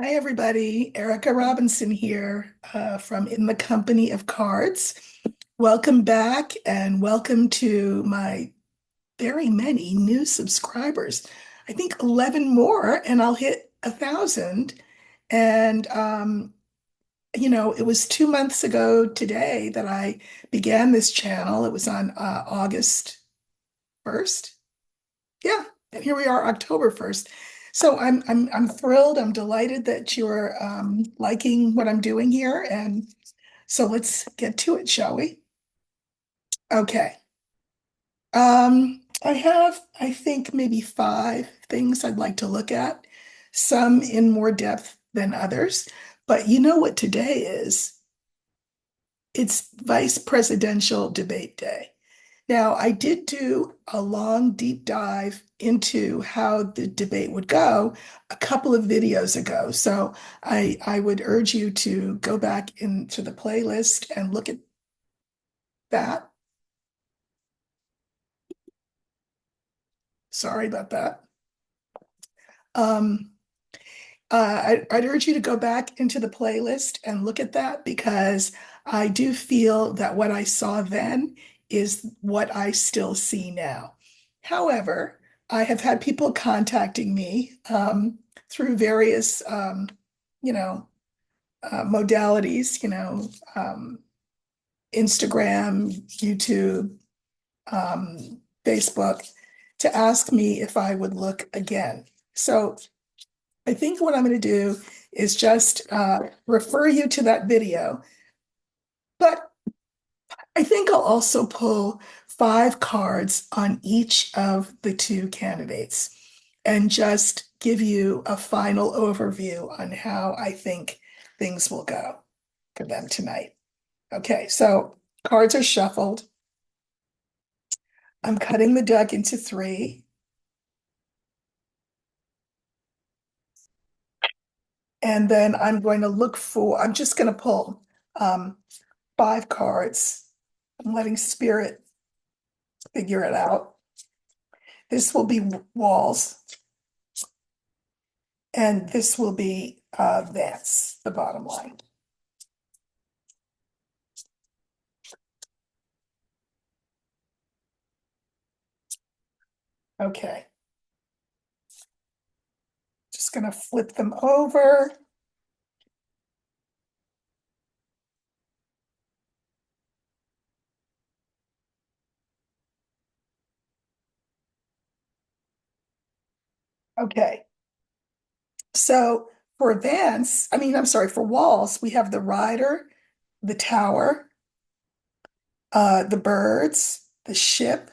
Hi, everybody. Erika Robinson here from In the Company of Cards. Welcome back and welcome to my very many new subscribers. I think 11 more and I'll hit 1,000. And, it was 2 months ago today that I began this channel. It was on August 1st. Yeah, and here we are, October 1st. So I'm thrilled. I'm delighted that you're liking what I'm doing here. And so let's get to it, shall we? Okay. I have, I think, maybe five things I'd like to look at, some in more depth than others. But you know what today is? It's Vice Presidential Debate Day. Now, I did do a long, deep dive into how the debate would go a couple of videos ago. So I would urge you to go back into the playlist and look at that. Sorry about that. Um, I'd urge you to go back into the playlist and look at that because I do feel that what I saw then is what I still see now. However, I have had people contacting me through various, you know, modalities, Instagram, YouTube, Facebook, to ask me if I would look again. So I think what I'm going to do is just refer you to that video. But I think I'll also pull five cards on each of the two candidates and just give you a final overview on how I think things will go for them tonight. Okay, so cards are shuffled. I'm cutting the deck into three. And then I'm just going to pull um, five cards. I'm letting spirit figure it out. This will be Walz, and this will be Vance, the bottom line. Okay, just gonna flip them over. Okay, so for Vance, I'm sorry, for Walz, we have the rider, the tower, the birds, the ship,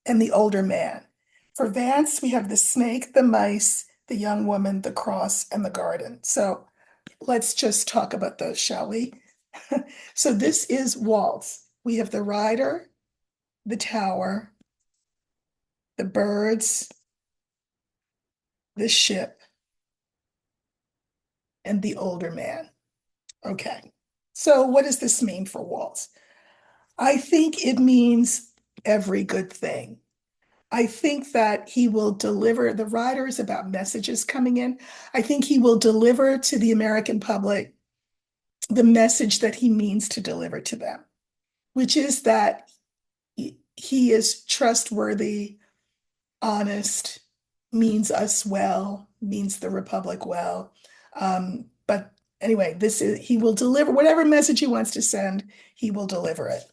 and the older man. For Vance, we have the snake, the mice, the young woman, the cross, and the garden. So let's just talk about those, shall we? So this is Waltz. We have the rider, the tower, the birds, the ship, and the older man. Okay. So what does this mean for Waltz? I think it means every good thing. I think that he will deliver, the rider is about messages coming in. I think he will deliver to the American public the message that he means to deliver to them, which is that he is trustworthy, honest, means us well, means the Republic well. But anyway, he will deliver whatever message he wants to send, he will deliver it.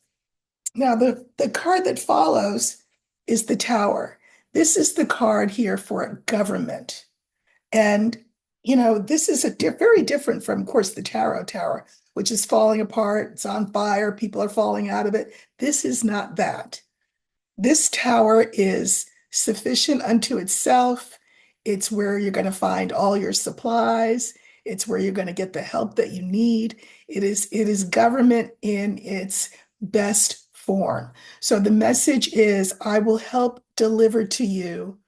Now, the card that follows is the Tower. This is the card here for government. And, this is very different from, of course, the Tarot Tower, which is falling apart, it's on fire, people are falling out of it. This is not that. This tower is sufficient unto itself. It's where you're going to find all your supplies. It's where you're going to get the help that you need. It is government in its best form. So the message is, I will help deliver to you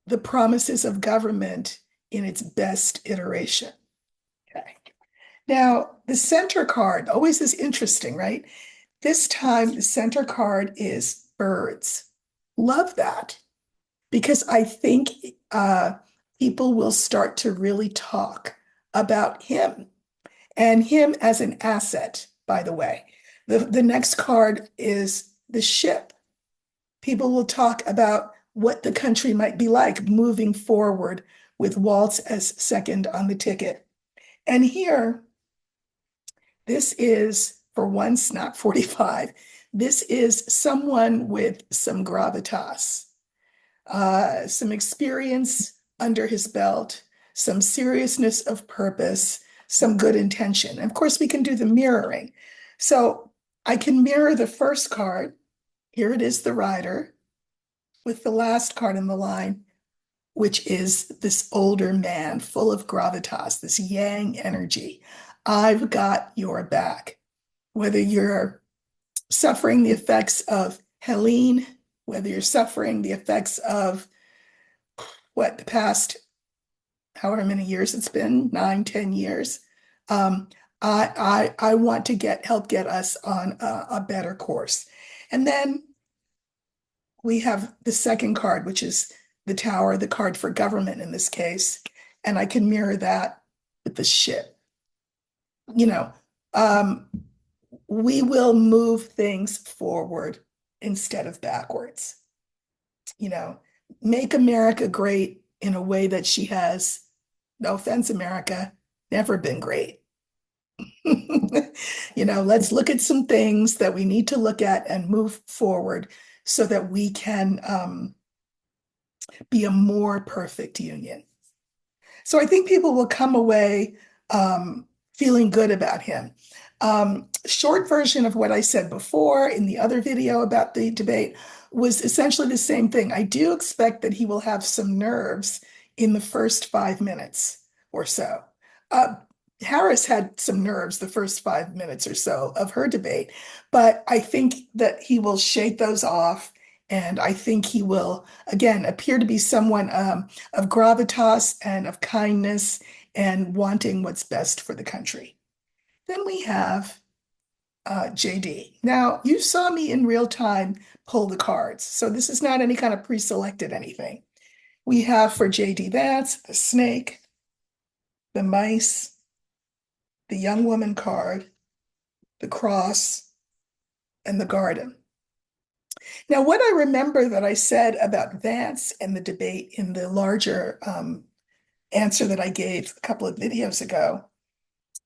the promises of government in its best iteration. Okay. Now, the center card always is interesting, right? This time, the center card is birds. Love that because I think people will start to really talk about him and him as an asset, by the way. The next card is the ship. People will talk about what the country might be like moving forward with Walz as second on the ticket. And here, this is, for once, not 45. This is someone with some gravitas, some experience under his belt, some seriousness of purpose, some good intention. And of course, we can do the mirroring. So I can mirror the first card. Here it is, the rider, with the last card in the line, which is this older man full of gravitas, this yang energy. I've got your back. Whether you're suffering the effects of Helene, whether you're suffering the effects of the past however many years it's been, 9, 10 years. I want to help get us on a better course. And then we have the second card, which is the tower, the card for government in this case. And I can mirror that with the ship. You know, we will move things forward instead of backwards. You know, make America great in a way that she has, no offense, America, never been great. You know, let's look at some things that we need to look at and move forward so that we can be a more perfect union. So I think people will come away feeling good about him. Short version of what I said before in the other video about the debate was essentially the same thing. I do expect that he will have some nerves in the first 5 minutes or so. Harris had some nerves the first 5 minutes or so of her debate, but I think that he will shake those off. And I think he will, again, appear to be someone of gravitas and of kindness and wanting what's best for the country. Then we have JD. Now, you saw me in real time pull the cards, so this is not any kind of pre-selected anything. We have for JD Vance, the snake, the mice, the young woman card, the cross, and the garden. Now, what I remember that I said about Vance and the debate in the larger answer that I gave a couple of videos ago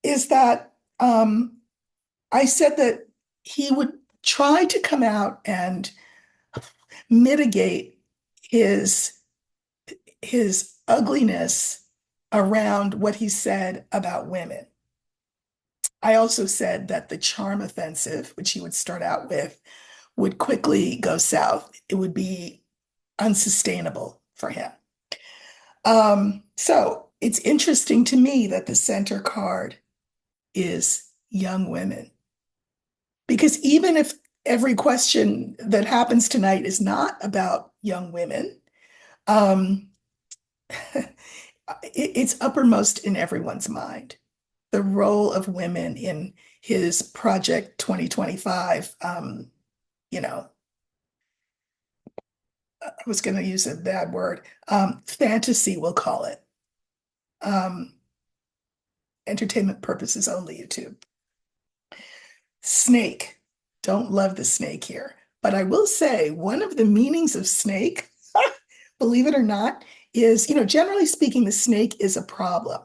is that I said that he would try to come out and mitigate his ugliness around what he said about women. I also said that the charm offensive, which he would start out with, would quickly go south. It would be unsustainable for him. So it's interesting to me that the center card is young women. Because even if every question that happens tonight is not about young women, it's uppermost in everyone's mind. The role of women in his Project 2025, you know, I was going to use a bad word, fantasy, we'll call it. Entertainment purposes only, YouTube. Snake. Don't love the snake here. But I will say one of the meanings of snake, believe it or not, is, generally speaking, the snake is a problem.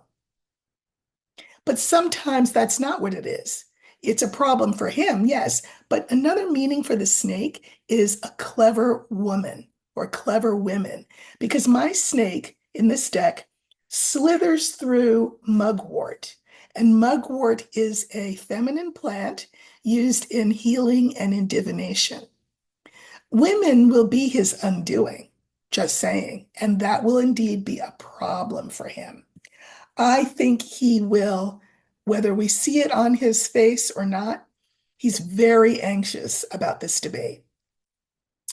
But sometimes that's not what it is. It's a problem for him, yes. But another meaning for the snake is a clever woman or clever women. Because my snake in this deck slithers through mugwort. And mugwort is a feminine plant used in healing and in divination. Women will be his undoing, just saying, and that will indeed be a problem for him. I think he will, whether we see it on his face or not, he's very anxious about this debate.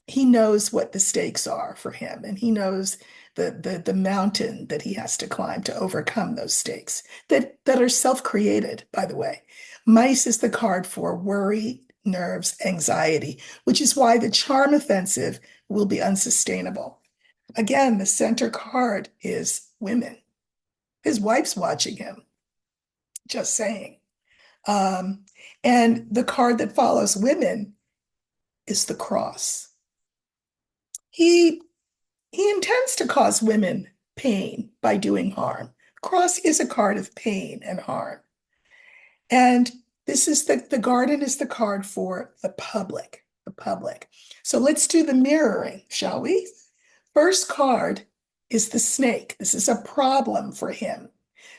He knows what the stakes are for him, and he knows the mountain that he has to climb to overcome those stakes that are self-created, by the way. Mice is the card for worry, nerves, anxiety, which is why the charm offensive will be unsustainable. Again, the center card is women. His wife's watching him, just saying. Um, and the card that follows women is the cross. He he intends to cause women pain by doing harm. Cross is a card of pain and harm. And this is the garden is the card for the public, the public. So let's do the mirroring, shall we? First card is the snake. This is a problem for him,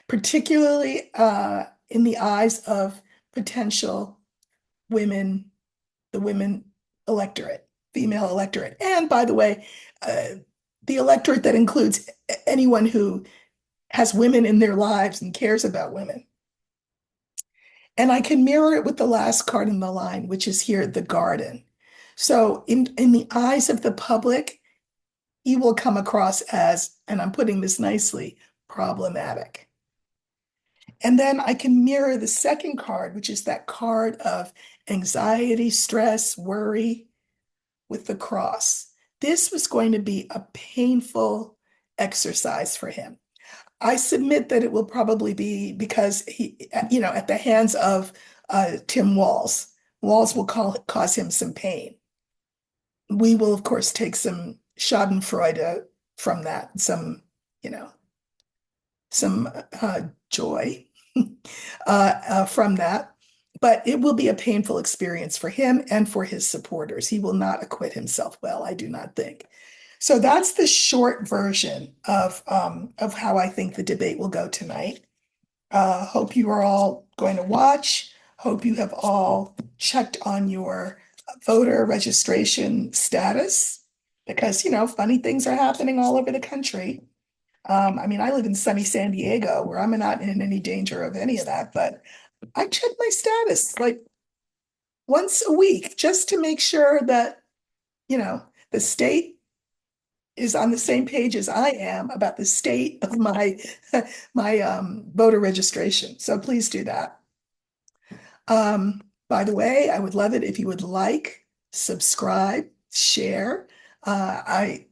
particularly in the eyes of potential women, the women electorate, female electorate. And by the way, the electorate that includes anyone who has women in their lives and cares about women. And I can mirror it with the last card in the line, which is here, the garden. So in the eyes of the public, he will come across as, and I'm putting this nicely, problematic. And then I can mirror the second card, which is that card of anxiety, stress, worry with the cross. This was going to be a painful exercise for him. I submit that it will probably be because he, at the hands of Tim Walz. Walz will cause him some pain. We will, of course, take some Schadenfreude from that, you know, some joy from that. But it will be a painful experience for him and for his supporters. He will not acquit himself well, I do not think. So that's the short version of how I think the debate will go tonight. Hope you are all going to watch. Hope you have all checked on your voter registration status because, funny things are happening all over the country. I mean, I live in sunny San Diego where I'm not in any danger of any of that, but I check my status like once a week just to make sure that, the state is on the same page as I am about the state of my voter registration. So please do that. By the way, I would love it if you would like, subscribe, share. I'm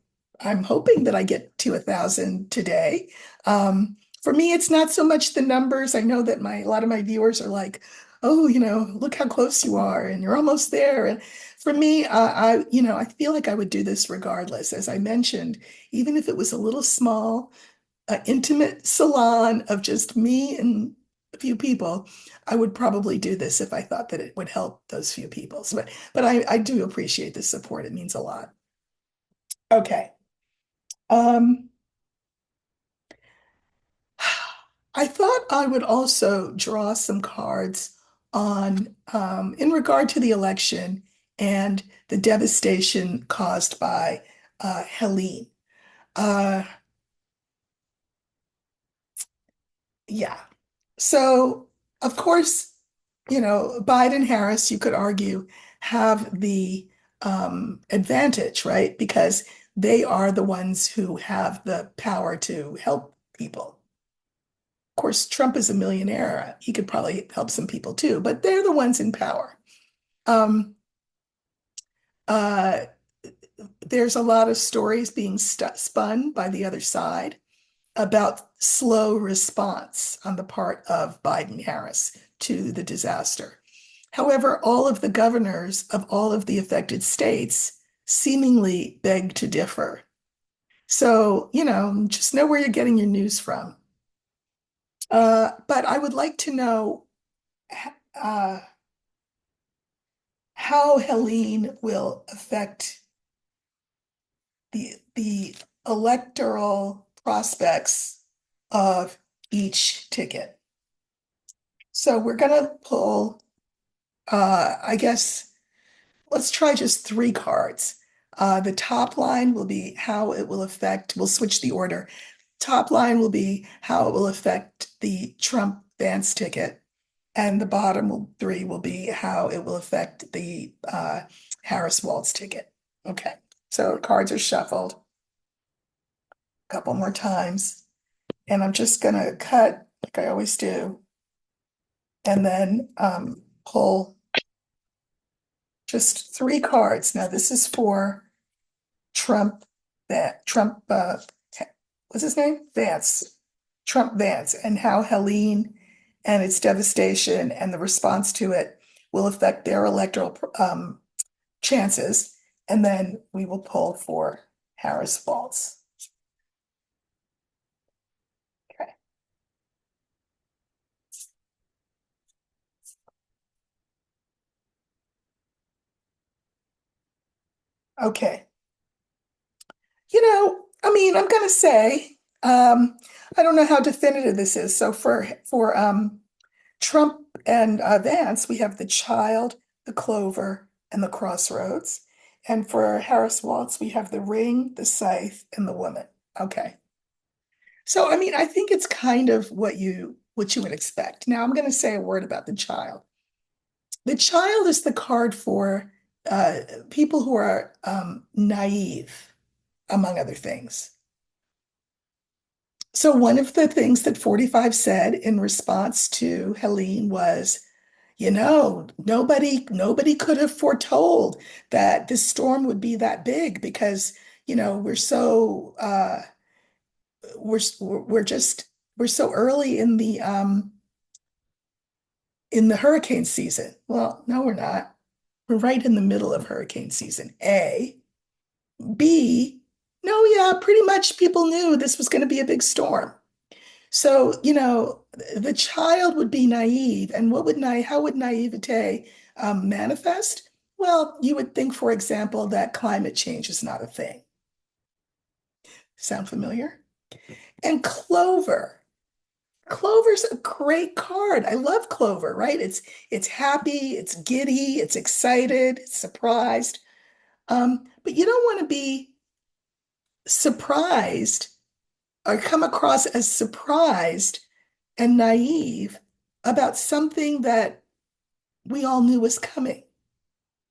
hoping that I get to 1,000 today. For me, it's not so much the numbers. I know that a lot of my viewers are like, oh, look how close you are, and you're almost there. And for me, I feel like I would do this regardless. As I mentioned, even if it was a little small, intimate salon of just me and a few people, I would probably do this if I thought that it would help those few people. So, but I do appreciate the support. It means a lot. Okay. Um, I thought I would also draw some cards on in regard to the election and the devastation caused by Helene. Uh, yeah. So, of course, Biden Harris, you could argue, have the advantage, right? Because they are the ones who have the power to help people. Of course, Trump is a millionaire. He could probably help some people too, but they're the ones in power. Um, uh, there's a lot of stories being spun by the other side about slow response on the part of Biden Harris to the disaster. However, all of the governors of all of the affected states seemingly beg to differ. So, just know where you're getting your news from. But I would like to know uh, how Helene will affect the electoral prospects of each ticket. So we're going to pull, I guess, let's try just 3 cards. The top line will be how it will affect, we'll switch the order. Top line will be how it will affect the Trump Vance ticket. And the bottom 3 will be how it will affect the Harris Walz ticket. Okay, so cards are shuffled a couple more times. And I'm just going to cut like I always do. And then pull just 3 cards. Now, this is for Trump that Trump, what's his name? Vance, Trump Vance, and how Helene and its devastation and the response to it will affect their electoral chances. And then we will poll for Harris Walz. Okay. Okay. I mean, I'm gonna say, I don't know how definitive this is. So for Trump and Vance, we have the child, the clover, and the crossroads. And for Harris Waltz, we have the ring, the scythe, and the woman. Okay. So I mean, I think it's kind of what you would expect. Now I'm going to say a word about the child. The child is the card for people who are naive, among other things. So one of the things that 45 said in response to Helene was, nobody could have foretold that this storm would be that big because, we're so early in the hurricane season. Well, no, we're not. We're right in the middle of hurricane season. A. B. No, yeah, pretty much people knew this was going to be a big storm. So, the child would be naive. And how would naivete manifest? Well, you would think, for example, that climate change is not a thing. Sound familiar? And Clover. Clover's a great card. I love Clover, right? It's happy, it's giddy, it's excited, it's surprised. But you don't want to be surprised or come across as surprised and naive about something that we all knew was coming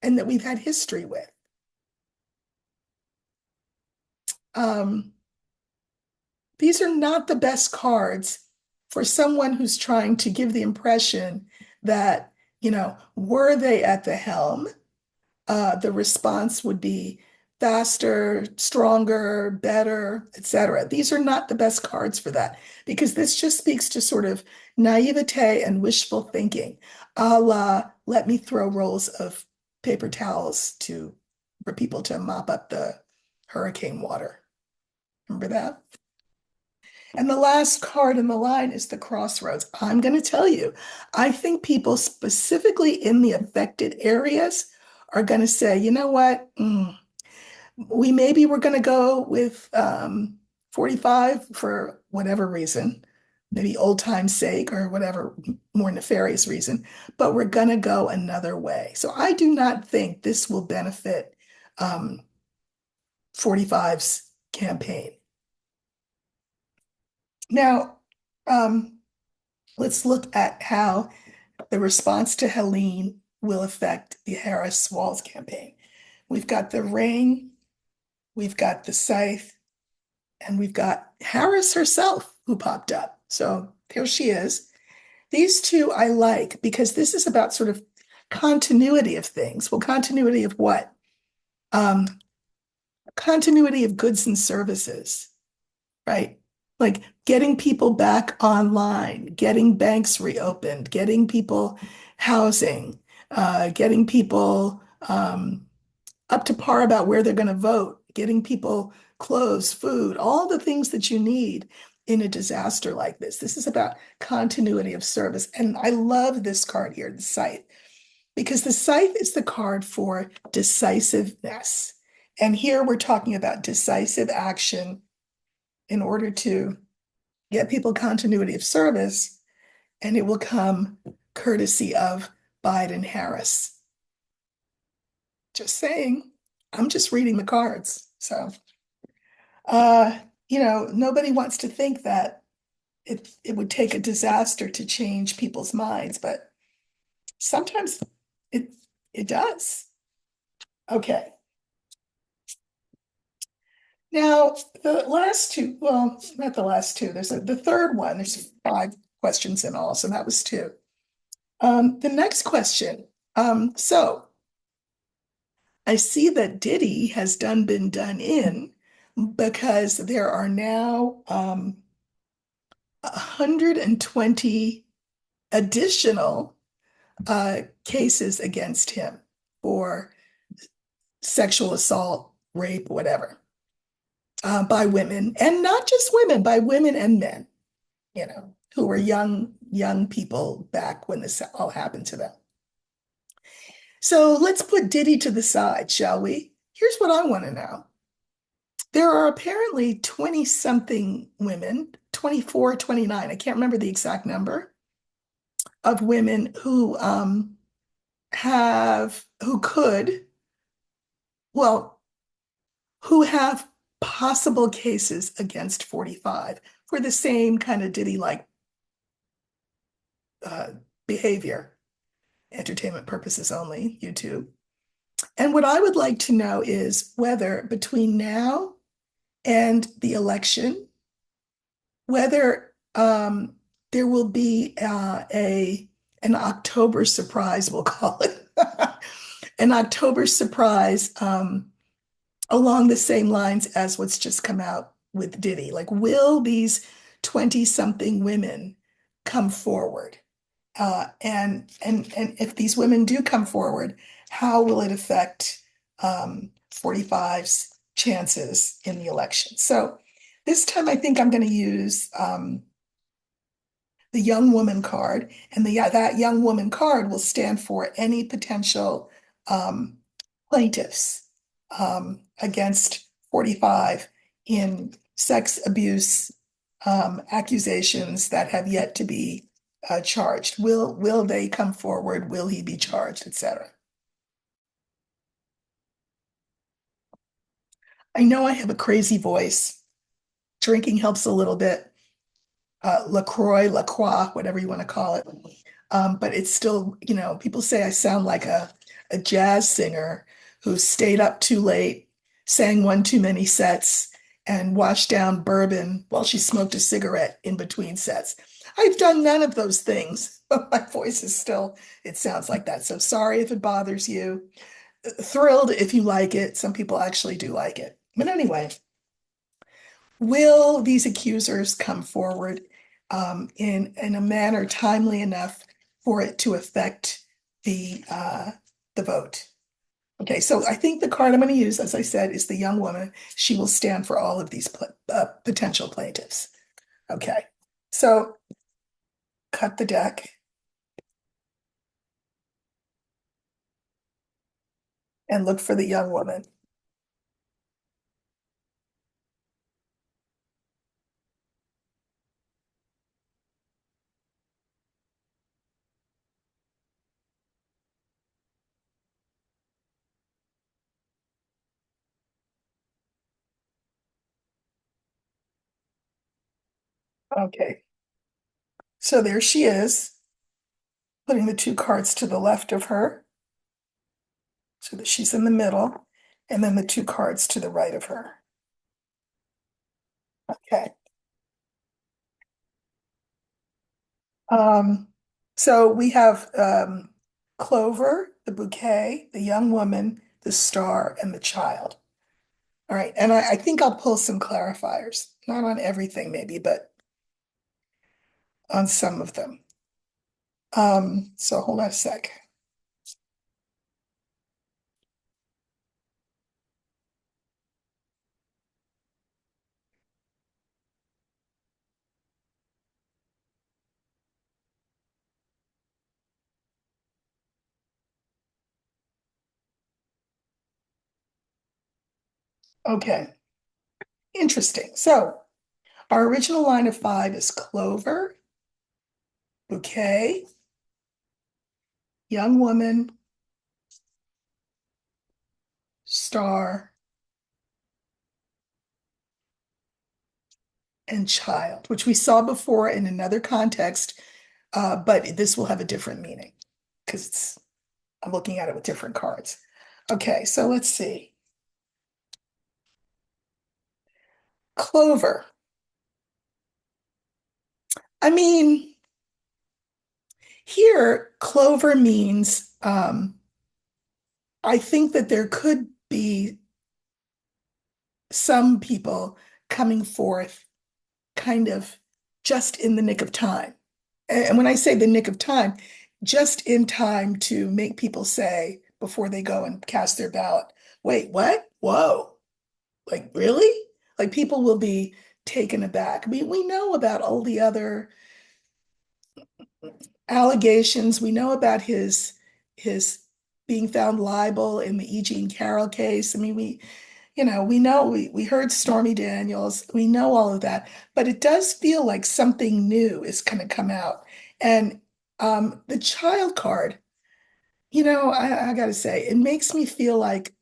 and that we've had history with. Um, these are not the best cards for someone who's trying to give the impression that, were they at the helm, the response would be faster, stronger, better, etc. These are not the best cards for that because this just speaks to sort of naivete and wishful thinking, a la let me throw rolls of paper towels for people to mop up the hurricane water. Remember that? And the last card in the line is the crossroads. I'm going to tell you, I think people specifically in the affected areas are going to say, you know what? We're going to go with 45 for whatever reason, maybe old time's sake or whatever more nefarious reason, but we're going to go another way. So I do not think this will benefit 45's campaign. Now, let's look at how the response to Helene will affect the Harris Walz campaign. We've got the ring, we've got the scythe, and we've got Harris herself who popped up. So there she is. These two I like because this is about sort of continuity of things. Well, continuity of what? Um, Continuity of goods and services, right? Like getting people back online, getting banks reopened, getting people housing, getting people up to par about where they're going to vote, getting people clothes, food, all the things that you need in a disaster like this. This is about continuity of service. And I love this card here, the scythe, because the scythe is the card for decisiveness. And here we're talking about decisive action in order to get people continuity of service, and it will come courtesy of Biden Harris. Just saying, I'm just reading the cards. So, nobody wants to think that it would take a disaster to change people's minds, but sometimes it it does. Okay. Now, the last two, well, not the last two, the third one, there's 5 questions in all, so that was 2. The next question, so I see that Diddy has been done in, because there are now 120 additional cases against him for sexual assault, rape, whatever, by women, and not just women, by women and men, who were young people back when this all happened to them. So let's put Diddy to the side, shall we? Here's what I want to know. There are apparently 20 something women, 24, 29, I can't remember the exact number, of women who who could, well, who have possible cases against 45 for the same kind of Diddy-like uh, behavior, entertainment purposes only, YouTube. And what I would like to know is whether between now and the election, whether there will be an October surprise, we'll call it, an October surprise along the same lines as what's just come out with Diddy. Like, will these 20-something women come forward? And if these women do come forward, how will it affect 45's chances in the election? So this time I think I'm going to use the young woman card, and that young woman card will stand for any potential plaintiffs against 45 in sex abuse accusations that have yet to be charged. Will they come forward? Will he be charged, etc.? I know I have a crazy voice. Drinking helps a little bit. LaCroix, LaCroix, whatever you want to call it. But it's still, people say I sound like a jazz singer who stayed up too late, sang one too many sets, and washed down bourbon while she smoked a cigarette in between sets. I've done none of those things, but my voice is still, it sounds like that. So sorry if it bothers you. Thrilled if you like it. Some people actually do like it. But anyway, will these accusers come forward in a manner timely enough for it to affect the vote? Okay, so I think the card I'm going to use, as I said, is the young woman. She will stand for all of these potential plaintiffs. Okay, so cut the deck and look for the young woman. Okay, so there she is, putting the two cards to the left of her so that she's in the middle, and then the two cards to the right of her. Okay. Um, so we have Clover, the bouquet, the young woman, the star, and the child. All right, and I think I'll pull some clarifiers, not on everything maybe, but on some of them. So hold on a sec. Okay, interesting. So our original line of five is Clover, bouquet, young woman, star, and child, which we saw before in another context, but this will have a different meaning because I'm looking at it with different cards. Okay, so let's see. Clover. I mean, here, clover means I think that there could be some people coming forth kind of just in the nick of time. And when I say the nick of time, just in time to make people say before they go and cast their ballot, wait, what? Whoa, like really? Like people will be taken aback. I mean, we know about all the other allegations. We know about his being found liable in the E. Jean Carroll case. I mean, we heard Stormy Daniels, we know all of that, but it does feel like something new is going to come out. And the child card, I got to say, it makes me feel like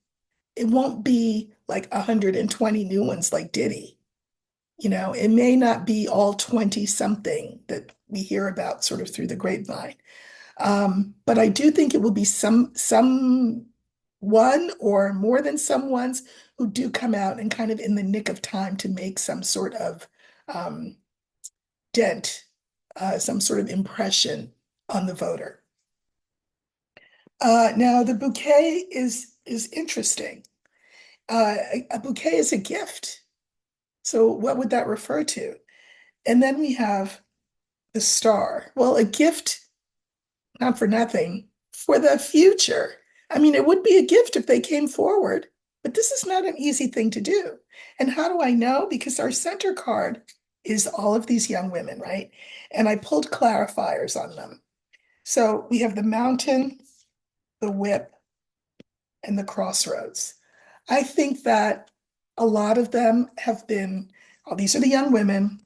it won't be like 120 new ones like Diddy. It may not be all 20 something that we hear about sort of through the grapevine. But I do think it will be some one or more than some ones who do come out and kind of in the nick of time to make some sort of um, dent, some sort of impression on the voter. Now the bouquet is interesting. A bouquet is a gift. So what would that refer to? And then we have the star. Well, a gift, not for nothing, for the future. I mean, it would be a gift if they came forward, but this is not an easy thing to do. And how do I know? Because our center card is all of these young women, right? And I pulled clarifiers on them. So we have the mountain, the whip, and the crossroads. I think that a lot of them have been, oh, these are the young women,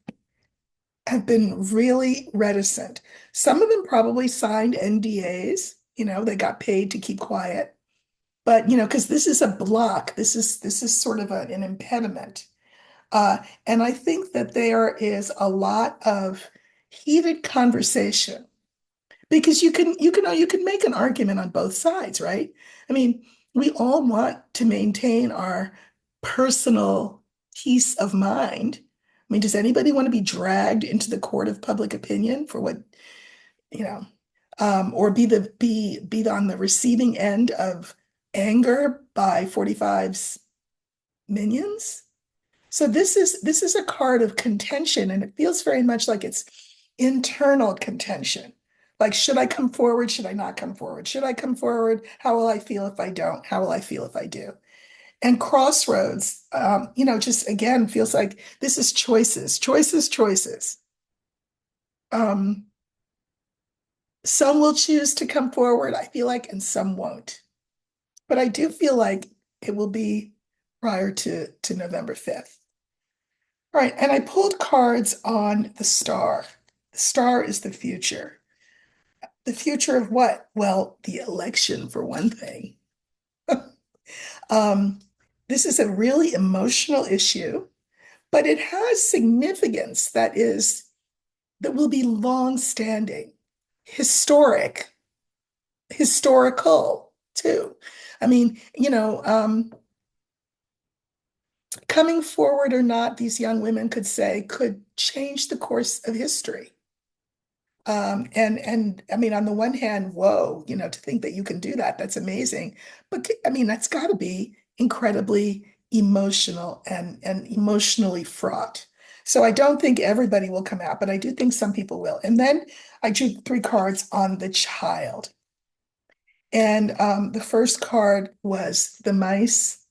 have been really reticent. Some of them probably signed NDAs, they got paid to keep quiet. But, because this is a block, this is sort of an impediment. And I think that there is a lot of heated conversation because you can make an argument on both sides, right? I mean, we all want to maintain our personal peace of mind. I mean, does anybody want to be dragged into the court of public opinion for what, you know, or be on the receiving end of anger by 45's minions? So this is a card of contention, and it feels very much like it's internal contention. Like, should I come forward? Should I not come forward? Should I come forward? How will I feel if I don't? How will I feel if I do? And crossroads, just again feels like this is choices, choices, choices. Um, some will choose to come forward, I feel like, and some won't. But I do feel like it will be prior to November 5th. All right, and I pulled cards on the star. The star is the future. The future of what? Well, the election, for one thing. Um, this is a really emotional issue, but it has significance that will be long-standing, historic, historical too. I mean, coming forward or not, these young women could change the course of history. And I mean, on the one hand, whoa, to think that you can do that, that's amazing. But I mean, that's got to be incredibly emotional and emotionally fraught. So I don't think everybody will come out, but I do think some people will. And then I drew three cards on the child. And the first card was the mice,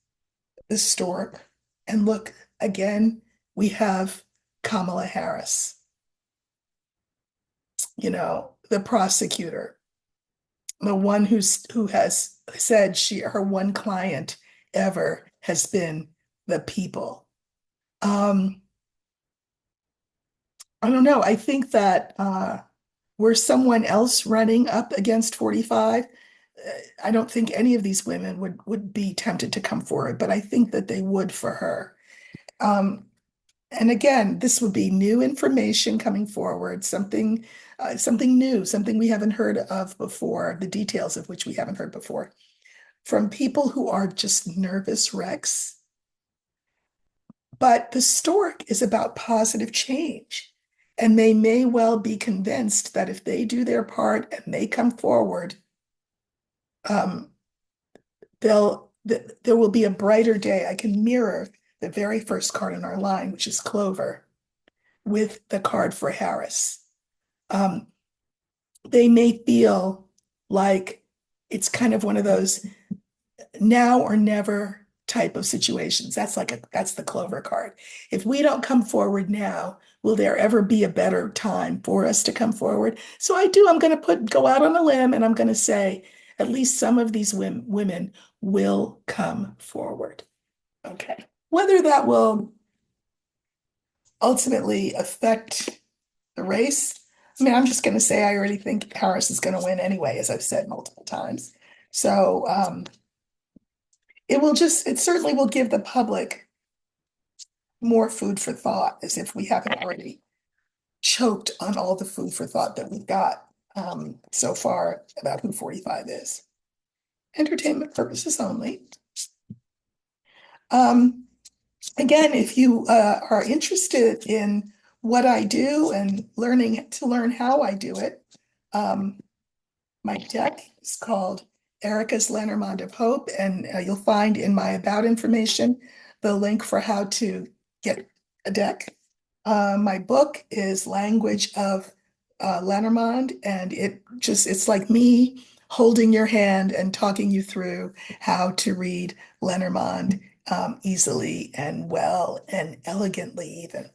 the stork, and look, again, we have Kamala Harris, the prosecutor, the one who has said her one client ever has been the people. I don't know. I think that were someone else running up against 45, I don't think any of these women would be tempted to come forward, but I think that they would for her. Um, and again, this would be new information coming forward, something new, something we haven't heard of before, the details of which we haven't heard before, from people who are just nervous wrecks. But the stork is about positive change. And they may well be convinced that if they do their part and they come forward, um, there will be a brighter day. I can mirror the very first card in our line, which is Clover, with the card for Harris. They may feel like it's kind of one of those now or never type of situations. That's the Clover card. If we don't come forward now, will there ever be a better time for us to come forward? So I'm going to go out on a limb and I'm going to say at least some of these women will come forward. Okay. Whether that will ultimately affect the race, I mean, I'm just going to say I already think Harris is going to win anyway, as I've said multiple times. So it certainly will give the public more food for thought, as if we haven't already choked on all the food for thought that we've got so far about who 45 is. Entertainment purposes only. Again, if you are interested in what I do and learn how I do it, my deck is called Erika's Lenormand of Hope, and you'll find in my about information the link for how to get a deck. My book is Language of Lenormand, and it's like me holding your hand and talking you through how to read Lenormand easily and well and elegantly even.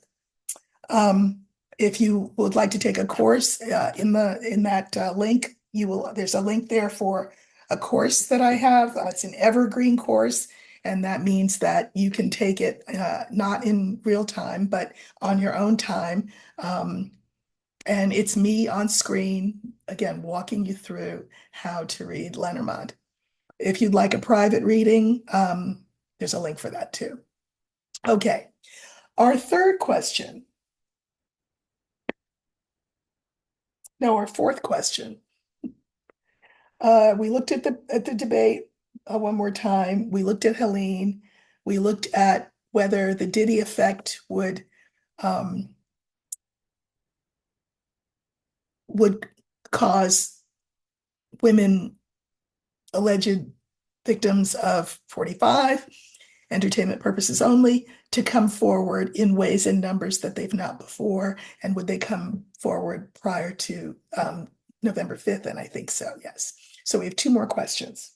If you would like to take a course in that link, there's a link there for a course that I have. It's an evergreen course, and that means that you can take it not in real time, but on your own time. And it's me on screen, again, walking you through how to read Lenormand. If you'd like a private reading, there's a link for that too. Okay, our third question. No, our fourth question. We looked at the debate one more time. We looked at Helene. We looked at whether the Diddy effect would cause women, alleged victims of 45, entertainment purposes only, to come forward in ways and numbers that they've not before, and would they come forward prior to November 5th? And I think so, yes. So we have two more questions.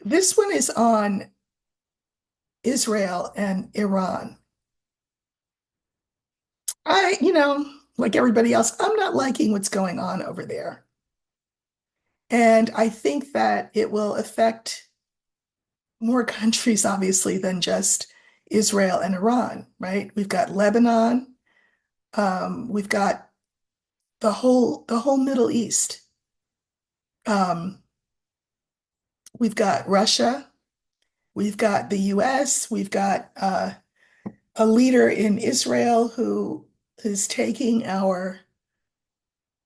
This one is on Israel and Iran. Like everybody else, I'm not liking what's going on over there. And I think that it will affect more countries, obviously, than just Israel and Iran, right? We've got Lebanon, we've got the whole Middle East. We've got Russia, we've got the US, we've got a leader in Israel who is taking our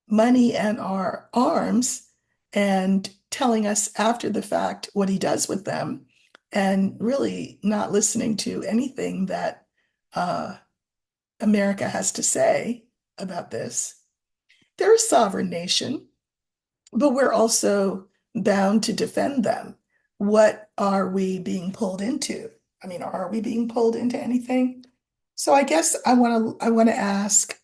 money and our arms and telling us after the fact what he does with them, and really not listening to anything that America has to say about this. They're a sovereign nation, but we're also bound to defend them. What are we being pulled into? I mean, are we being pulled into anything? So I guess I want to ask,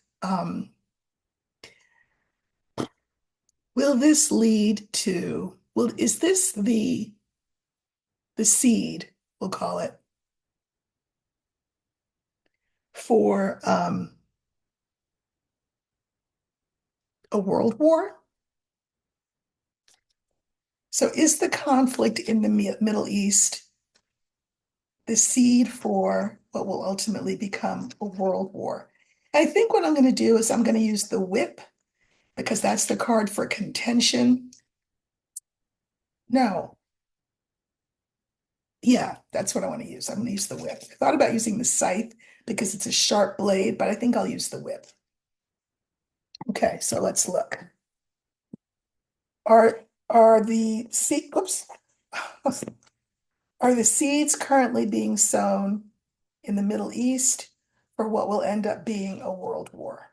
will this lead to, is this the seed, we'll call it, for a world war? So is the conflict in the Middle East the seed for what will ultimately become a world war? I think what I'm going to do is I'm going to use the whip, because that's the card for contention. No. Yeah, that's what I want to use. I'm going to use the whip. I thought about using the scythe because it's a sharp blade, but I think I'll use the whip. Okay, so let's look. Are the are the seeds currently being sown in the Middle East for what will end up being a world war?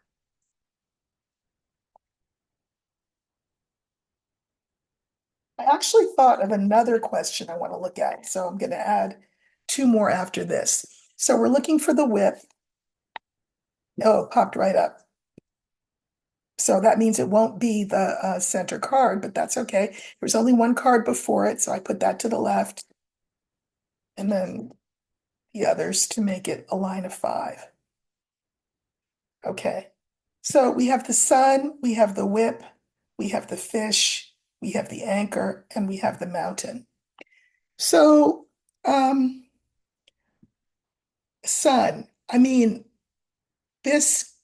I actually thought of another question I want to look at, so I'm going to add two more after this. So we're looking for the whip. Oh, it popped right up. So that means it won't be the center card, but that's okay. There's only one card before it, so I put that to the left, and then the others to make it a line of five. Okay. So we have the sun, we have the whip, we have the fish, we have the anchor, and we have the mountain. So, sun, I mean, this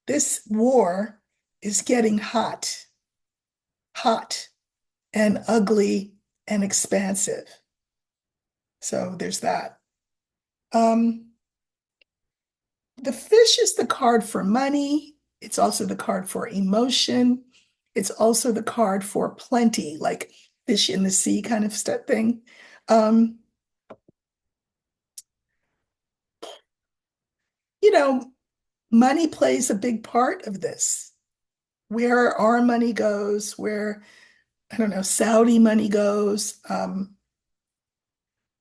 this war is getting hot, hot and ugly and expansive. So there's that. Um, the fish is the card for money. It's also the card for emotion. It's also the card for plenty, like fish in the sea kind of stuff thing. Um, you know, money plays a big part of this. Where our money goes, where, I don't know, Saudi money goes,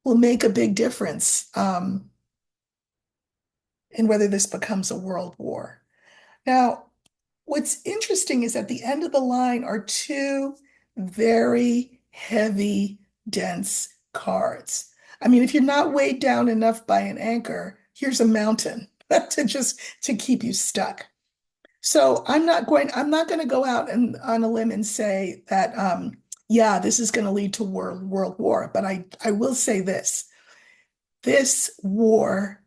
will make a big difference in whether this becomes a world war. Now, what's interesting is at the end of the line are two very heavy, dense cards. I mean, if you're not weighed down enough by an anchor, here's a mountain to just to keep you stuck. So I'm not going to go out and on a limb and say that yeah, this is going to lead to world war, but I will say this. This war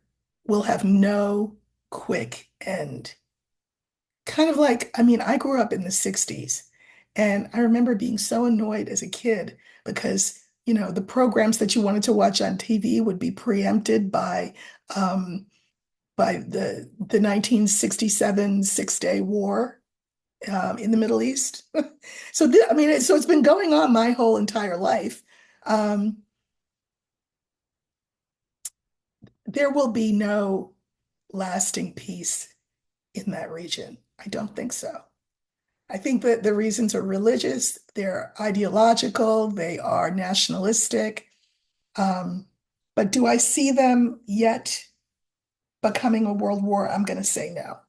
will have no quick end. Kind of like, I mean, I grew up in the 60s and I remember being so annoyed as a kid because, the programs that you wanted to watch on TV would be preempted um, by the 1967 Six-Day War in the Middle East. I mean, so it's been going on my whole entire life. Um, there will be no lasting peace in that region. I don't think so. I think that the reasons are religious, they're ideological, they are nationalistic. Um, but do I see them yet becoming a world war? I'm going to say no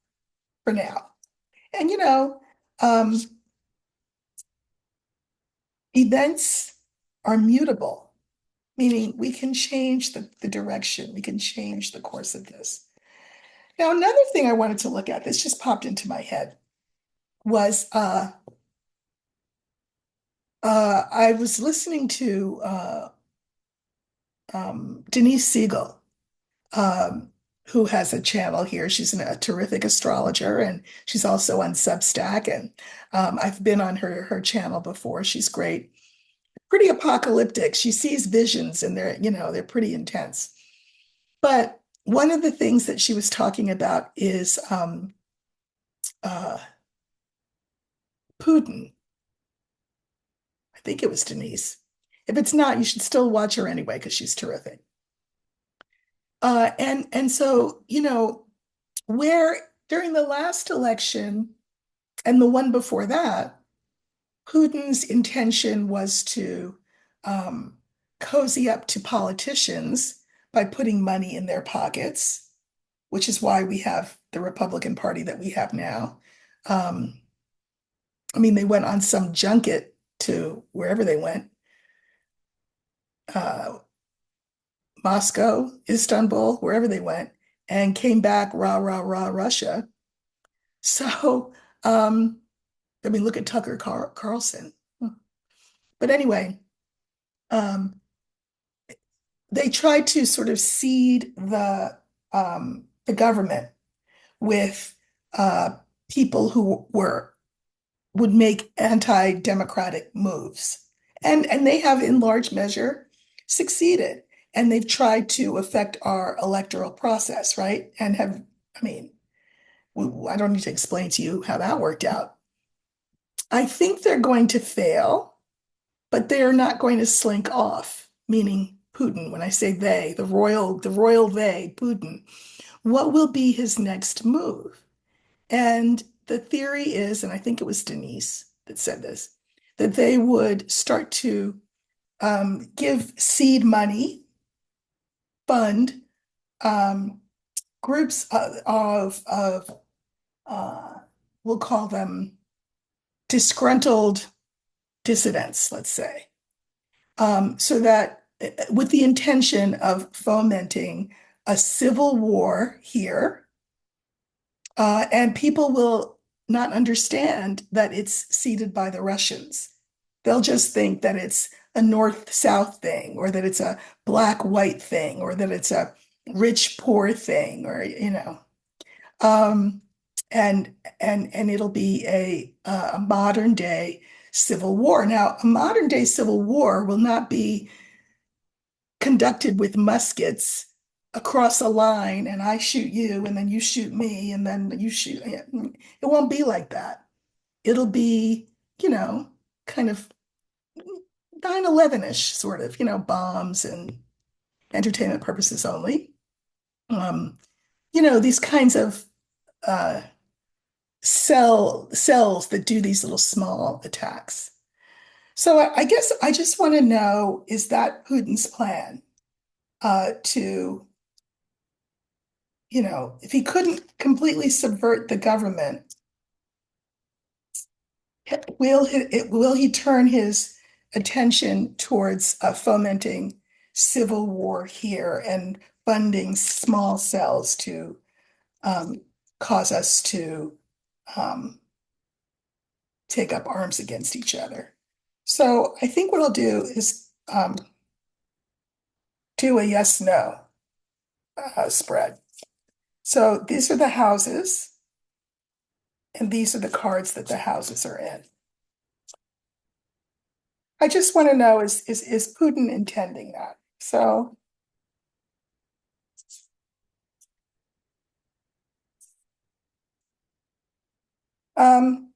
for now. And um, events are mutable, meaning we can change the direction, we can change the course of this. Now, another thing I wanted to look at, this just popped into my head, was I was listening to Denise Siegel, um, who has a channel here. She's a terrific astrologer, and she's also on Substack. And I've been on her channel before. She's great, pretty apocalyptic. She sees visions, and they're pretty intense. But one of the things that she was talking about is uh, Putin. I think it was Denise. If it's not, you should still watch her anyway because she's terrific. And so, where during the last election and the one before that, Putin's intention was to um, cozy up to politicians by putting money in their pockets, which is why we have the Republican Party that we have now. Um, I mean, they went on some junket to wherever they went, uh, Moscow, Istanbul, wherever they went, and came back rah, rah, rah, Russia. So, I mean, look at Tucker Carlson. But anyway, um, they tried to sort of seed the government with people who would make anti-democratic moves. And they have in large measure succeeded. And they've tried to affect our electoral process, right? And I mean, I don't need to explain to you how that worked out. I think they're going to fail, but they are not going to slink off, meaning Putin. When I say they, the royal they, Putin, what will be his next move? And the theory is, and I think it was Denise that said this, that they would start to give seed money, fund groups of uh, we'll call them disgruntled dissidents, let's say, so that with the intention of fomenting a civil war here, and people will not understand that it's seeded by the Russians. They'll just think that it's a North-South thing, or that it's a black-white thing, or that it's a rich-poor thing, or um, and it'll be a modern day civil war. Now, a modern day civil war will not be conducted with muskets across a line, and I shoot you, and then you shoot me, and then you shoot. It won't be like that. It'll be, kind of 9/11-ish, sort of, bombs and entertainment purposes only. Um, these kinds of uh, cells that do these little small attacks. So I guess I just want to know, is that Putin's plan to, if he couldn't completely subvert the government, will he turn his attention towards fomenting civil war here and funding small cells to um, cause us to um, take up arms against each other? So I think what I'll do is do a yes/no spread. So these are the houses, and these are the cards that the houses are in. I just want to know, is Putin intending that? So um,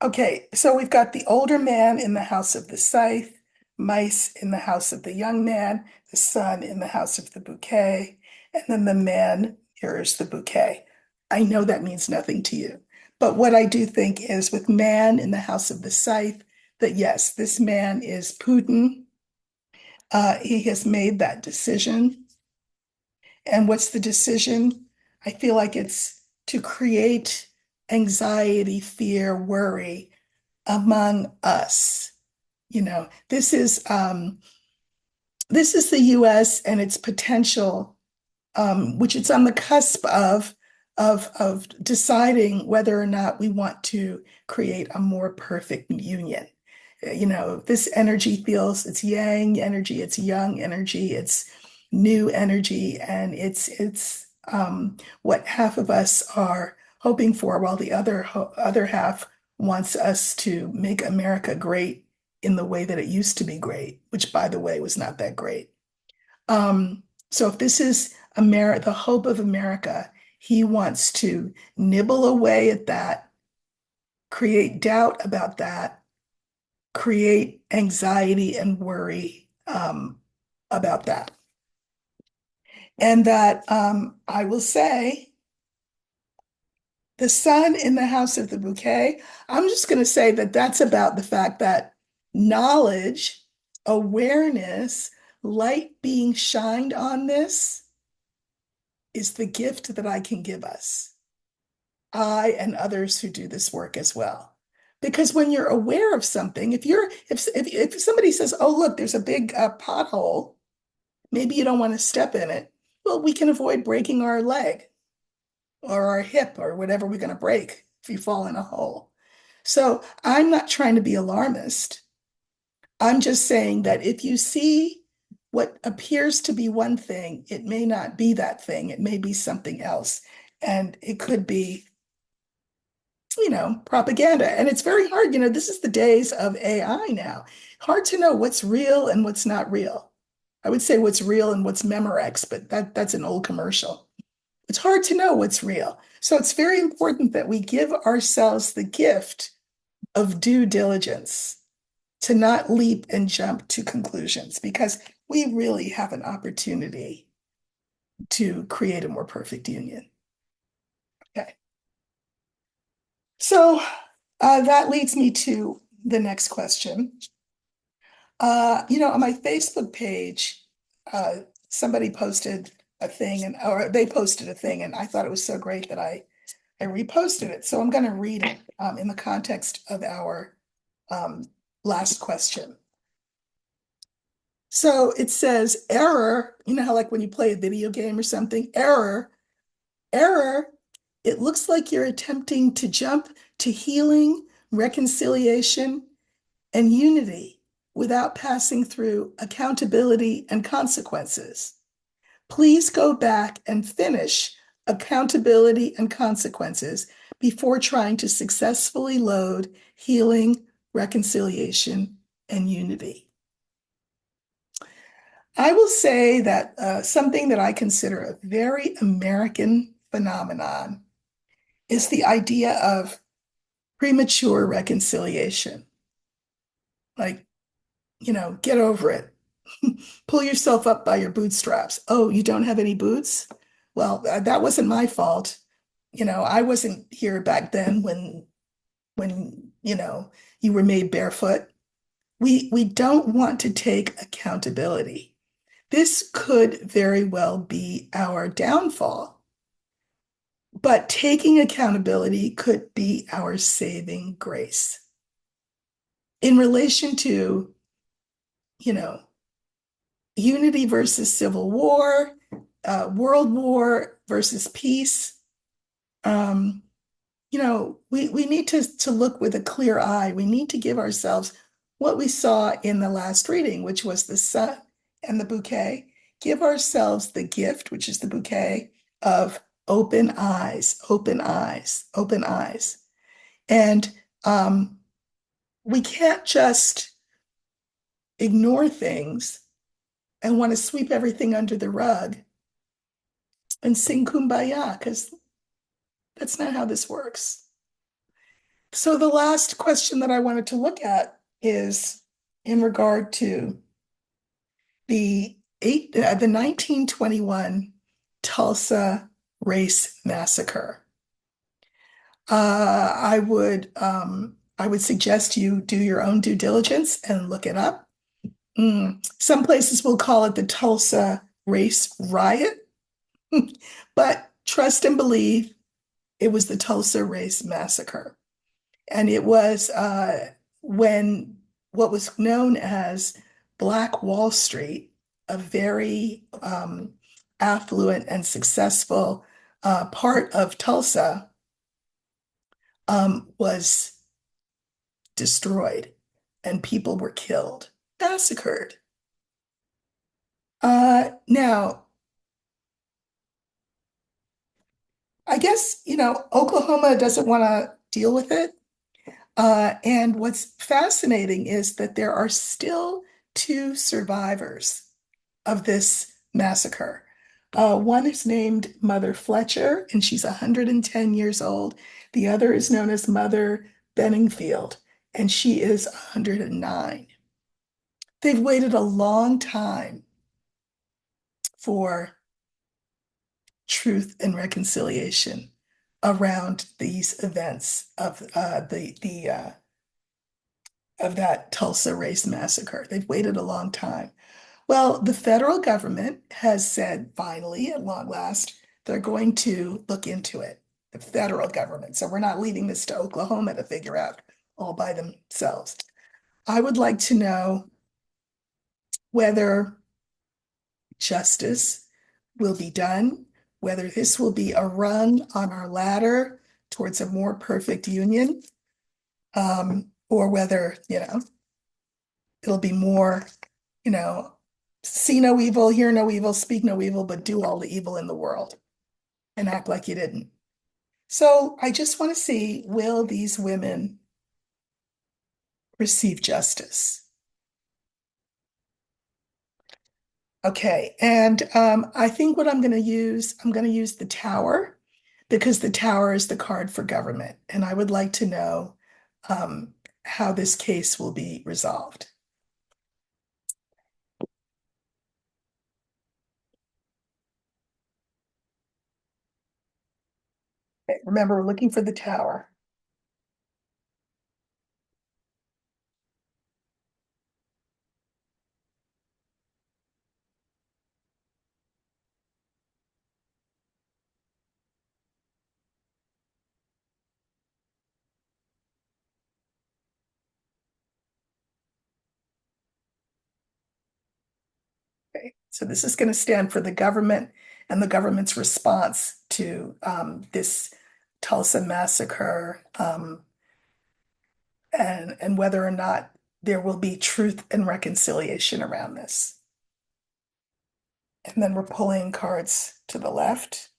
okay, so we've got the older man in the house of the scythe, mice in the house of the young man, the sun in the house of the bouquet, and then the man mirrors the bouquet. I know that means nothing to you, but what I do think is, with man in the house of the scythe, that yes, this man is Putin. He has made that decision. And what's the decision? I feel like it's to create anxiety, fear, worry among us. This is the US and its potential, which it's on the cusp of deciding whether or not we want to create a more perfect union. This energy feels, it's yang energy, it's young energy, it's new energy, and it's what half of us are hoping for, while the other half wants us to make America great in the way that it used to be great, which, by the way, was not that great. So if this is the hope of America, he wants to nibble away at that, create doubt about that, create anxiety and worry about that. And that I will say, the sun in the house of the bouquet, I'm just going to say that that's about the fact that knowledge, awareness, light being shined on this is the gift that I can give us, I and others who do this work as well. Because when you're aware of something, if somebody says, "Oh, look, there's a big pothole," maybe you don't want to step in it. Well, we can avoid breaking our leg or our hip or whatever we're going to break if you fall in a hole. So I'm not trying to be alarmist. I'm just saying that if you see what appears to be one thing, it may not be that thing. It may be something else. And it could be, propaganda. And it's very hard. This is the days of AI now. Hard to know what's real and what's not real. I would say what's real and what's Memorex, but that's an old commercial. It's hard to know what's real. So it's very important that we give ourselves the gift of due diligence, to not leap and jump to conclusions, because we really have an opportunity to create a more perfect union. Okay. So That leads me to the next question. On my Facebook page, uh, somebody posted a thing or they posted a thing and I thought it was so great that I reposted it. So I'm going to read it in the context of our um, last question. So it says error, you know how like when you play a video game or something, error, it looks like you're attempting to jump to healing, reconciliation, and unity without passing through accountability and consequences. Please go back and finish accountability and consequences before trying to successfully load healing, reconciliation, and unity. I will say that something that I consider a very American phenomenon is the idea of premature reconciliation. Like, get over it. Pull yourself up by your bootstraps. Oh, you don't have any boots? Well, that wasn't my fault. I wasn't here back then when you were made barefoot. We don't want to take accountability. This could very well be our downfall, but taking accountability could be our saving grace. In relation to, you know, unity versus civil war, world war versus peace, um, we need to look with a clear eye. We need to give ourselves what we saw in the last reading, which was the sun and the bouquet. Give ourselves the gift, which is the bouquet of open eyes, open eyes, open eyes. And we can't just ignore things and want to sweep everything under the rug and sing kumbaya, because that's not how this works. So the last question that I wanted to look at is in regard to the 1921 Tulsa Race Massacre. I would suggest you do your own due diligence and look it up. Some places will call it the Tulsa Race Riot, but trust and believe it was the Tulsa Race Massacre. And it was when what was known as Black Wall Street, a very affluent and successful part of Tulsa, was destroyed and people were killed, massacred. Now, I guess, Oklahoma doesn't want to deal with it. And what's fascinating is that there are still two survivors of this massacre. One is named Mother Fletcher, and she's 110 years old. The other is known as Mother Benningfield, and she is 109. They've waited a long time for truth and reconciliation around these events of that Tulsa Race Massacre. They've waited a long time. Well, the federal government has said finally, at long last, they're going to look into it. The federal government. So we're not leaving this to Oklahoma to figure out all by themselves. I would like to know whether justice will be done, whether this will be a rung on our ladder towards a more perfect union, or whether, it'll be more, you know, see no evil, hear no evil, speak no evil, but do all the evil in the world and act like you didn't. So I just want to see, will these women receive justice? Okay, and I think what I'm going to use the tower because the tower is the card for government, and I would like to know um, how this case will be resolved. Okay, remember, we're looking for the tower. So this is going to stand for the government and the government's response to this Tulsa massacre, and whether or not there will be truth and reconciliation around this. And then we're pulling cards to the left.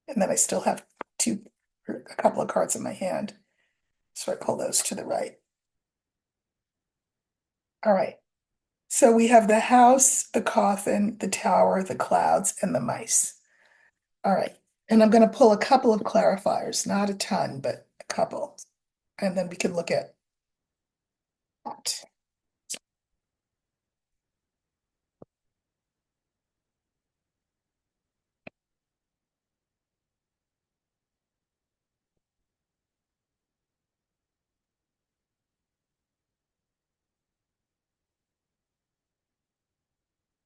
And then I still have a couple of cards in my hand. So I pull those to the right. All right. So we have the house, the coffin, the tower, the clouds, and the mice. All right. And I'm going to pull a couple of clarifiers, not a ton, but a couple. And then we can look at that.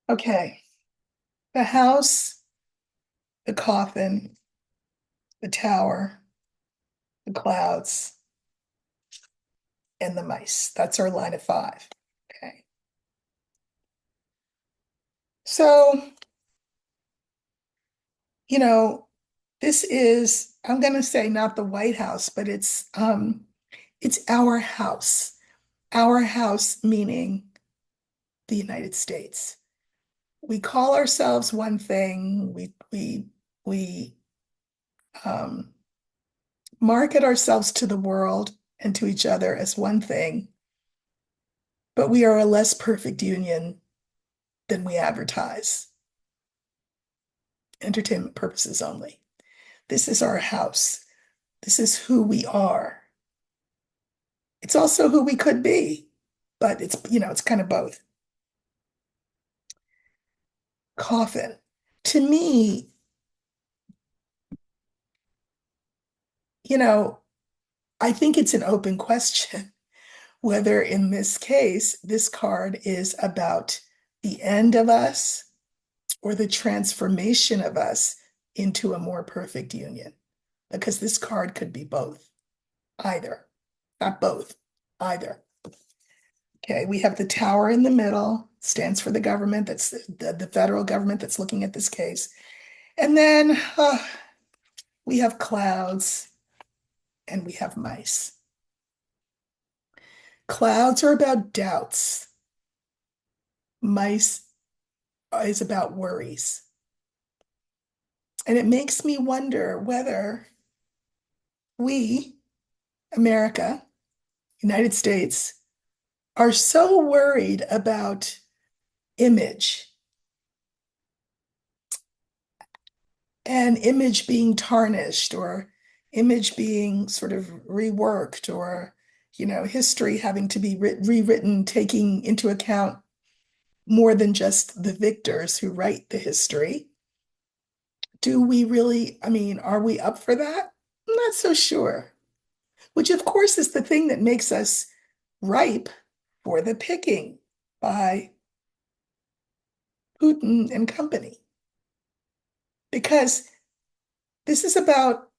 Okay. The house, the coffin, the tower, the clouds, and the mice. That's our line of five. Okay. So, you know, this is, I'm going to say not the White House, but it's our house. Our house meaning the United States. We call ourselves one thing. We um, market ourselves to the world and to each other as one thing, but we are a less perfect union than we advertise. Entertainment purposes only. This is our house. This is who we are. It's also who we could be, but it's kind of both. Coffin. To me, you know, I think it's an open question whether in this case, this card is about the end of us or the transformation of us into a more perfect union. Because this card could be both, either, not both, either. Okay, we have the tower in the middle, stands for the government, that's the federal government that's looking at this case. And then we have clouds and we have mice. Clouds are about doubts. Mice is about worries. And it makes me wonder whether we, America, United States, are so worried about image and image being tarnished or image being sort of reworked or, history having to be rewritten, taking into account more than just the victors who write the history. Do we really, are we up for that? I'm not so sure. Which, of course, is the thing that makes us ripe for the picking by Putin and company. Because this is about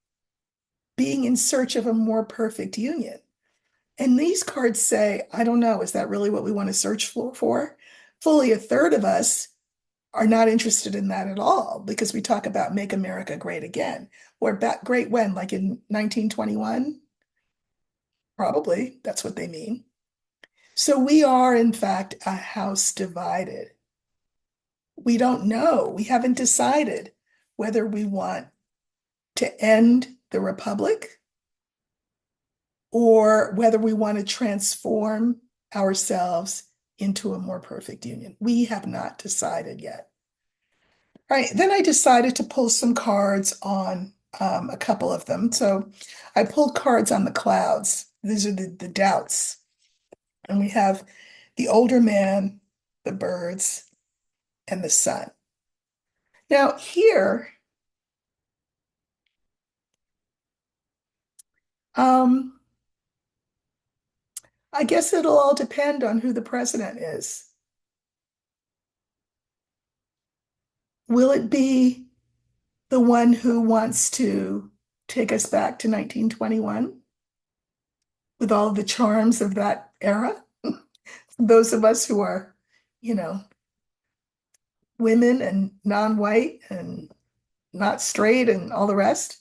being in search of a more perfect union. And these cards say, I don't know, is that really what we want to search for? Fully a third of us are not interested in that at all because we talk about make America great again. Or back great when, like in 1921? Probably, that's what they mean. So we are, in fact, a house divided. We don't know. We haven't decided whether we want to end the republic or whether we want to transform ourselves into a more perfect union. We have not decided yet. All right, then I decided to pull some cards on a couple of them. So I pulled cards on the clouds. These are the doubts. And we have the older man, the birds, and the sun. Now here, um, I guess it'll all depend on who the president is. Will it be the one who wants to take us back to 1921 with all the charms of that era? Those of us who are, you know, women and non-white and not straight and all the rest.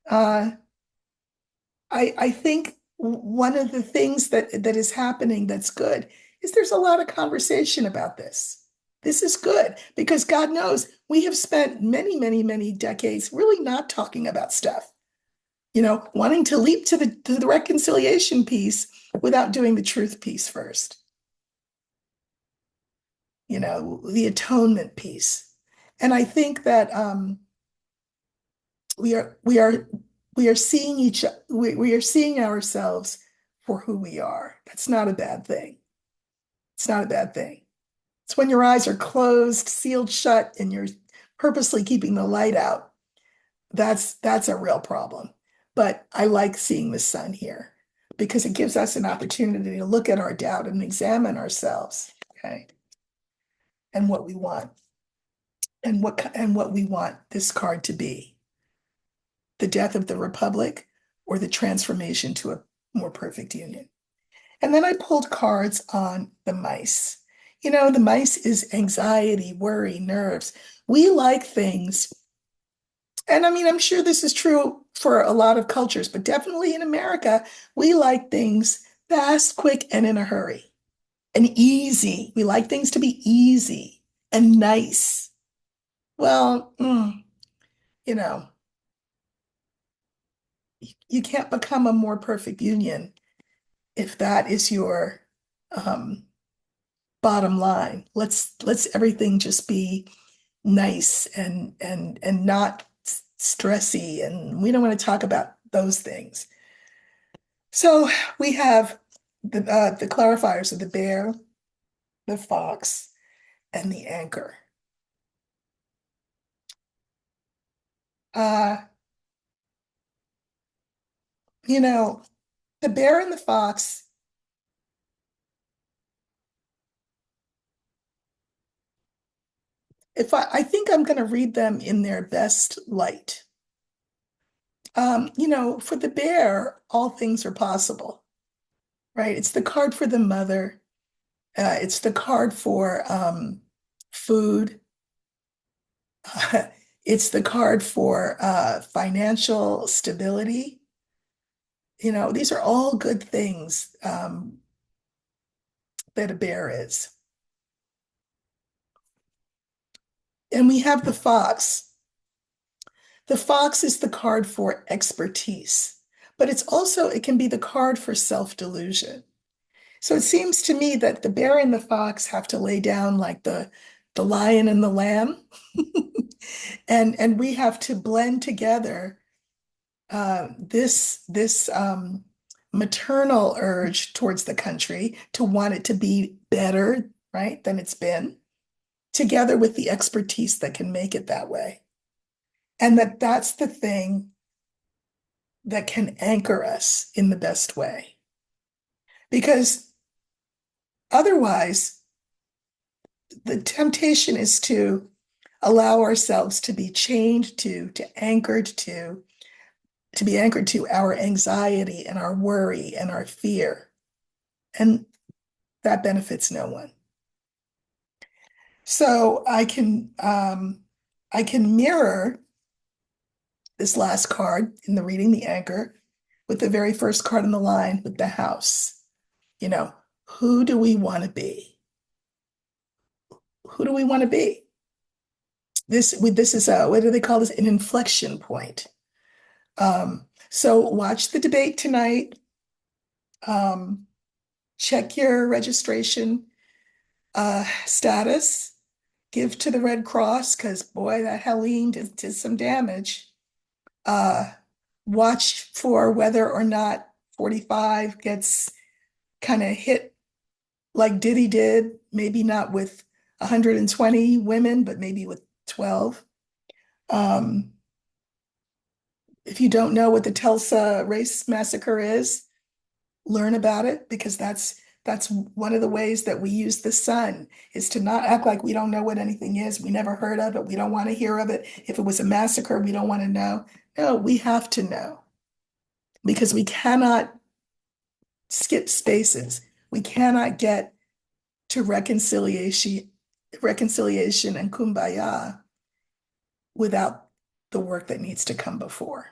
Uh, I think one of the things that is happening that's good is there's a lot of conversation about this. This is good because God knows we have spent many, many, many decades really not talking about stuff, wanting to leap to the reconciliation piece without doing the truth piece first, the atonement piece. And I think that we are we are we are seeing we are seeing ourselves for who we are. That's not a bad thing. It's not a bad thing. It's when your eyes are closed, sealed shut, and you're purposely keeping the light out. That's a real problem. But I like seeing the sun here because it gives us an opportunity to look at our doubt and examine ourselves, okay, and what we want and what we want this card to be. The death of the republic or the transformation to a more perfect union. And then I pulled cards on the mice. The mice is anxiety, worry, nerves. We like things. And I mean, I'm sure this is true for a lot of cultures, but definitely in America, we like things fast, quick, and in a hurry and easy. We like things to be easy and nice. Well, you know, you can't become a more perfect union if that is your um, bottom line. Let's everything just be nice and not stressy, and we don't want to talk about those things. So we have the clarifiers of the bear, the fox, and the anchor. Uh, you know, the bear and the fox, if I think I'm going to read them in their best light. For the bear, all things are possible, right? It's the card for the mother. It's the card for food. It's the card for financial stability. These are all good things that a bear is. And we have the fox. The fox is the card for expertise, but it can be the card for self-delusion. So it seems to me that the bear and the fox have to lay down like the lion and the lamb, and we have to blend together this maternal urge towards the country to want it to be better, right, than it's been, together with the expertise that can make it that way. And that's the thing that can anchor us in the best way. Because otherwise, the temptation is to allow ourselves to be chained to be anchored to our anxiety and our worry and our fear. And that benefits no one. So I can mirror this last card in the reading, the anchor, with the very first card in the line with the house. Who do we want to be? Who do we want to be? This is what do they call this? An inflection point. So watch the debate tonight. Um, check your registration status. Give to the Red Cross because boy, that Helene did some damage. Uh, watch for whether or not 45 gets kind of hit like Diddy did, maybe not with 120 women, but maybe with 12. Um, if you don't know what the Tulsa race massacre is, learn about it because that's one of the ways that we use the sun is to not act like we don't know what anything is. We never heard of it. We don't want to hear of it. If it was a massacre, we don't want to know. No, we have to know because we cannot skip spaces. We cannot get to reconciliation reconciliation and kumbaya without the work that needs to come before.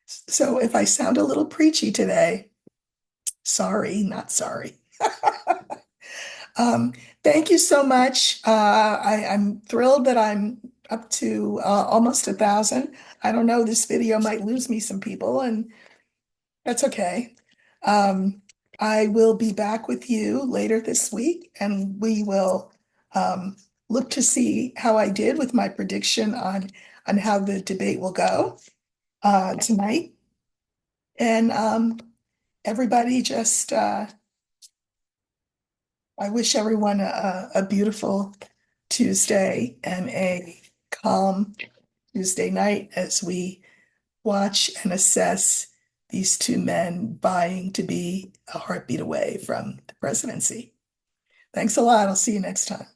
So if I sound a little preachy today, sorry, not sorry. Um, Thank you so much. I'm thrilled that I'm up to almost 1,000. I don't know, this video might lose me some people, and that's okay. Um, I will be back with you later this week, and we will look to see how I did with my prediction on how the debate will go tonight. And everybody just I wish everyone a beautiful Tuesday and a calm Tuesday night as we watch and assess these two men vying to be a heartbeat away from the presidency. Thanks a lot. I'll see you next time.